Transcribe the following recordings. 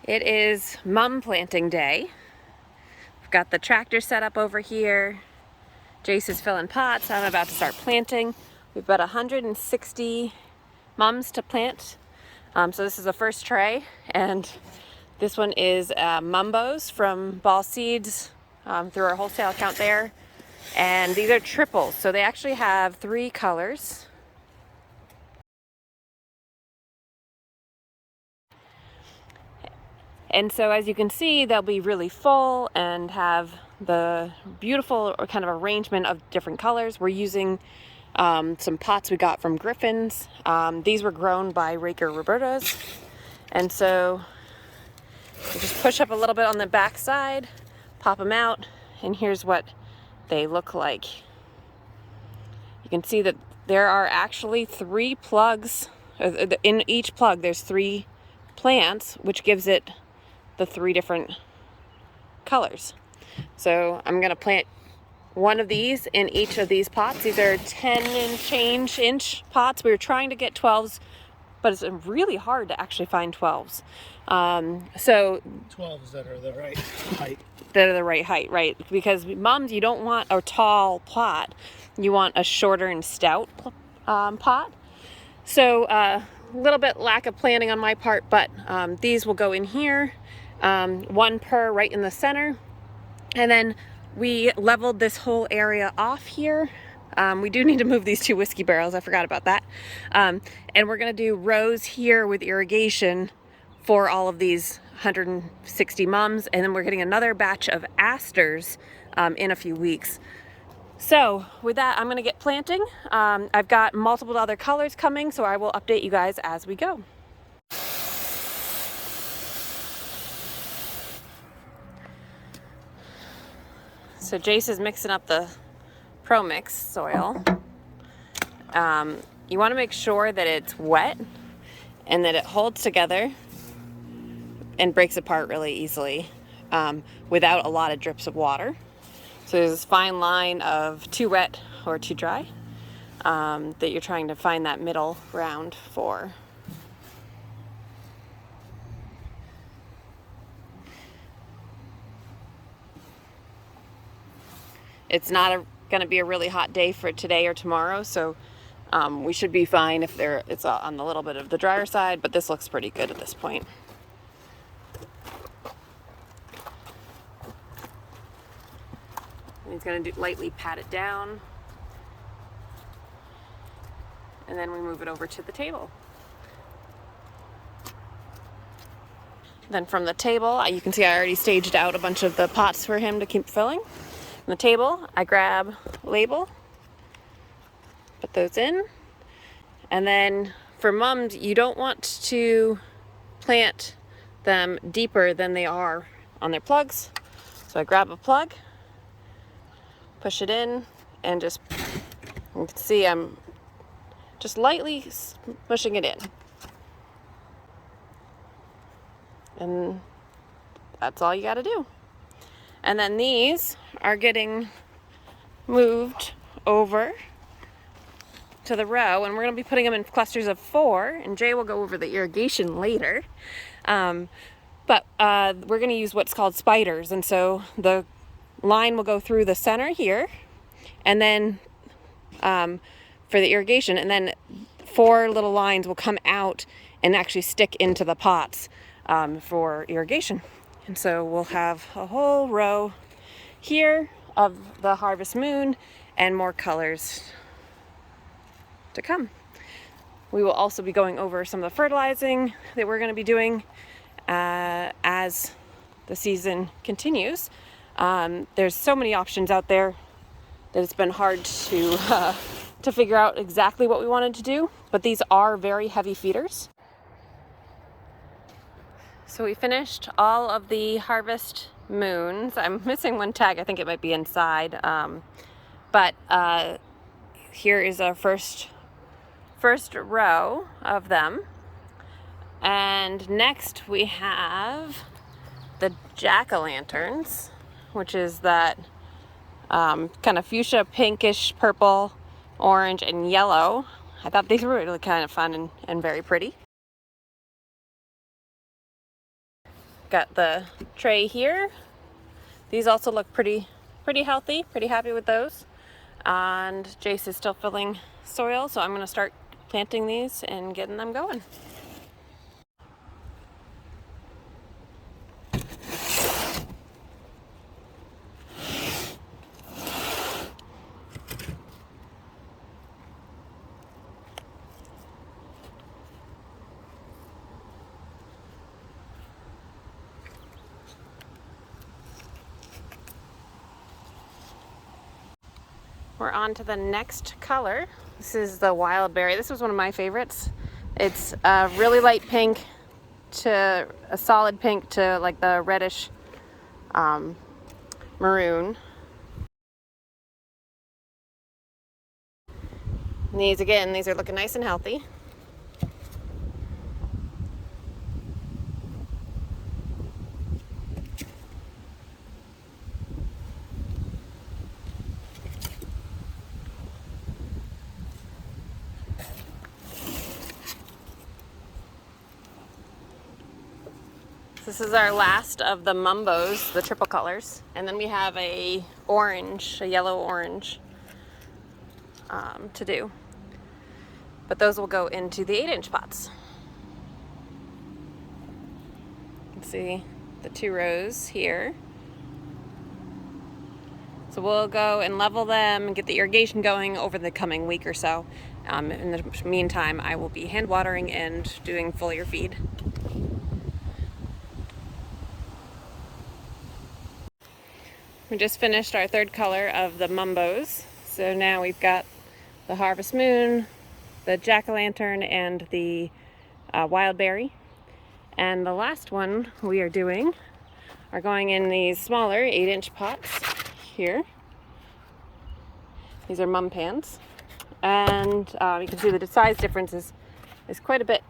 It is mum planting day. We've got the tractor set up over here. Jace is filling pots. I'm about to start planting. We've got 160 mums to plant. So this is the first tray, and this one is Mumbos from Ball Seeds through our wholesale account there. And these are triples, so they actually have 3 colors. And so as you can see, they'll be really full and have the beautiful kind of arrangement of different colors. We're using some pots we got from Griffin's. These were grown by Raker Roberta's. And so you just push up a little bit on the back side, pop them out, and here's what they look like. You can see that there are actually 3 plugs. In each plug there's 3 plants, which gives it the 3 different colors. So I'm gonna plant one of these in each of these pots. These are 10 and change inch pots. We were trying to get 12s, but it's really hard to actually find 12s. So 12s that are the right height. That are the right height, right? Because mums, you don't want a tall pot. You want a shorter and stout pot. So a little bit lack of planning on my part, but these will go in here. 1 per right in the center. And then we leveled this whole area off here. We do need to move these 2 whiskey barrels. I forgot about that. And we're gonna do rows here with irrigation for all of these 160 mums. And then we're getting another batch of asters in a few weeks. So with that, I'm gonna get planting. I've got multiple other colors coming, so I will update you guys as we go. So Jace is mixing up the Pro Mix soil. You want to make sure that it's wet and that it holds together and breaks apart really easily without a lot of drips of water. So there's this fine line of too wet or too dry that you're trying to find that middle ground for. It's not going to be a really hot day for today or tomorrow, so we should be fine if it's on a little bit of the drier side, but this looks pretty good at this point. And he's going to lightly pat it down, and then we move it over to the table. Then from the table, you can see I already staged out a bunch of the pots for him to keep filling. On the table, I grab a label, put those in, and then for mums, you don't want to plant them deeper than they are on their plugs. So I grab a plug, push it in, and you can see I'm just lightly pushing it in. And that's all you gotta do. And then these are getting moved over to the row, and we're going to be putting them in clusters of 4, and Jay will go over the irrigation later. But we're going to use what's called spiders, and so the line will go through the center here, and then for the irrigation, and then 4 little lines will come out and actually stick into the pots for irrigation. And so we'll have a whole row here of the harvest moon and more colors to come. We will also be going over some of the fertilizing that we're going to be doing as the season continues. There's so many options out there that it's been hard to figure out exactly what we wanted to do, but these are very heavy feeders. So we finished all of the harvest moons. I'm missing one tag. I think it might be inside. But here is our first row of them. And next we have the jack-o'-lanterns, which is that kind of fuchsia, pinkish, purple, orange, and yellow. I thought these were really kind of fun and very pretty. Got the tray here. These also look pretty healthy, pretty happy with those. And Jace is still filling soil, so I'm going to start planting these and getting them going. We're on to the next color. This is the wild berry. This was one of my favorites. It's a really light pink to a solid pink to like the reddish maroon. And these again, these are looking nice and healthy. This is our last of the mumbos, the triple colors. And then we have a orange, a yellow orange to do. But those will go into the 8-inch pots. You can see the 2 rows here. So we'll go and level them and get the irrigation going over the coming week or so. In the meantime, I will be hand watering and doing foliar feed. We just finished our 3rd color of the mumbos. So now we've got the harvest moon, the jack-o'-lantern, and the wild berry. And the last one we are doing are going in these smaller 8-inch pots here. These are mum pans. And you can see the size difference is quite a bit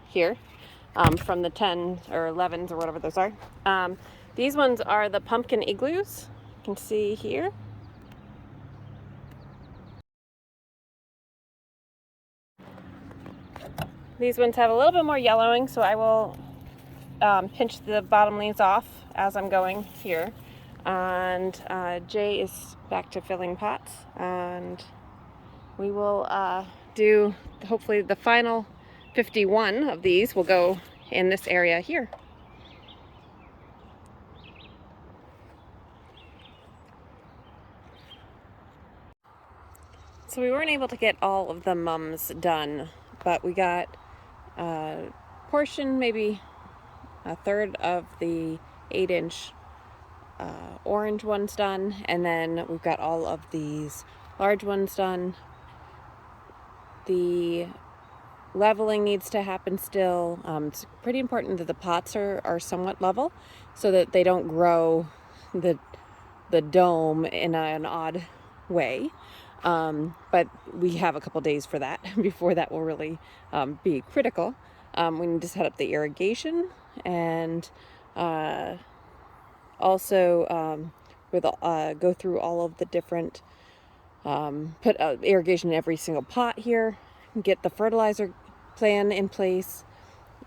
here from the 10s or 11s or whatever those are. These ones are the pumpkin igloos. You can see here. These ones have a little bit more yellowing, so I will pinch the bottom leaves off as I'm going here. And Jay is back to filling pots, and we will do hopefully the final 51 of these will go in this area here. So we weren't able to get all of the mums done, but we got a portion, maybe a third of the 8-inch orange ones done, and then we've got all of these large ones done. The leveling needs to happen still. It's pretty important that the pots are somewhat level so that they don't grow the dome in an odd way. But we have a couple days for that before that will really be critical. We need to set up the irrigation, and also go through all of the different put irrigation in every single pot here, get the fertilizer plan in place.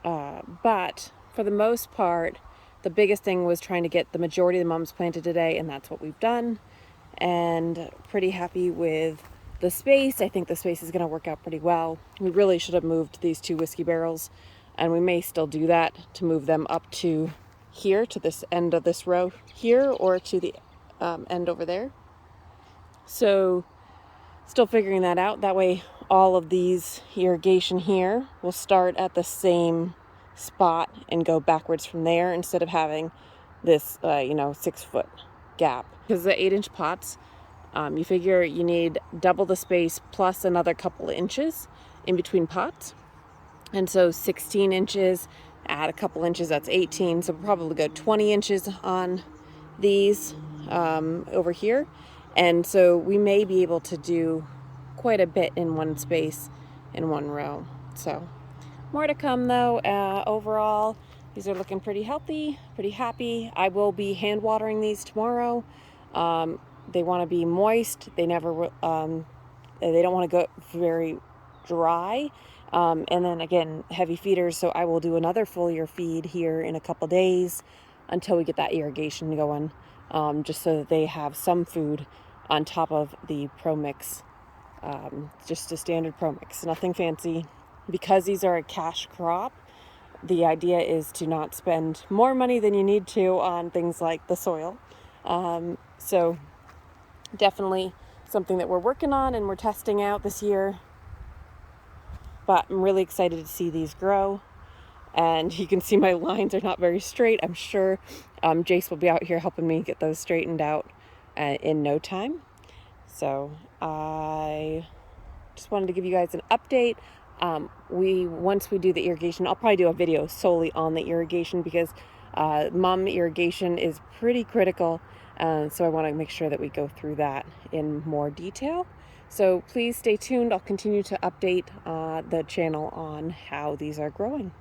But for the most part, the biggest thing was trying to get the majority of the mums planted today, and that's what we've done. And pretty happy with the space. I think the space is going to work out pretty well. We really should have moved these 2 whiskey barrels, and we may still do that to move them up to here, to this end of this row here, or to the end over there. So still figuring that out. That way all of these irrigation here will start at the same spot and go backwards from there, instead of having this 6-foot gap. Because the 8-inch pots, you figure you need double the space plus another couple of inches in between pots. And so 16 inches, add a couple inches, that's 18. So we'll probably go 20 inches on these over here. And so we may be able to do quite a bit in one space in one row. So more to come though. Overall, these are looking pretty healthy, pretty happy. I will be hand watering these tomorrow. They want to be moist. They never, they don't want to go very dry. And then again, heavy feeders, so I will do another foliar feed here in a couple days until we get that irrigation going, just so that they have some food on top of the Pro Mix, just a standard Pro Mix, nothing fancy. Because these are a cash crop, the idea is to not spend more money than you need to on things like the soil. So definitely something that we're working on and we're testing out this year. But I'm really excited to see these grow. And you can see my lines are not very straight. I'm sure Jace will be out here helping me get those straightened out in no time. So I just wanted to give you guys an update. Once we do the irrigation, I'll probably do a video solely on the irrigation, because mum irrigation is pretty critical. So I want to make sure that we go through that in more detail. So please stay tuned. I'll continue to update the channel on how these are growing.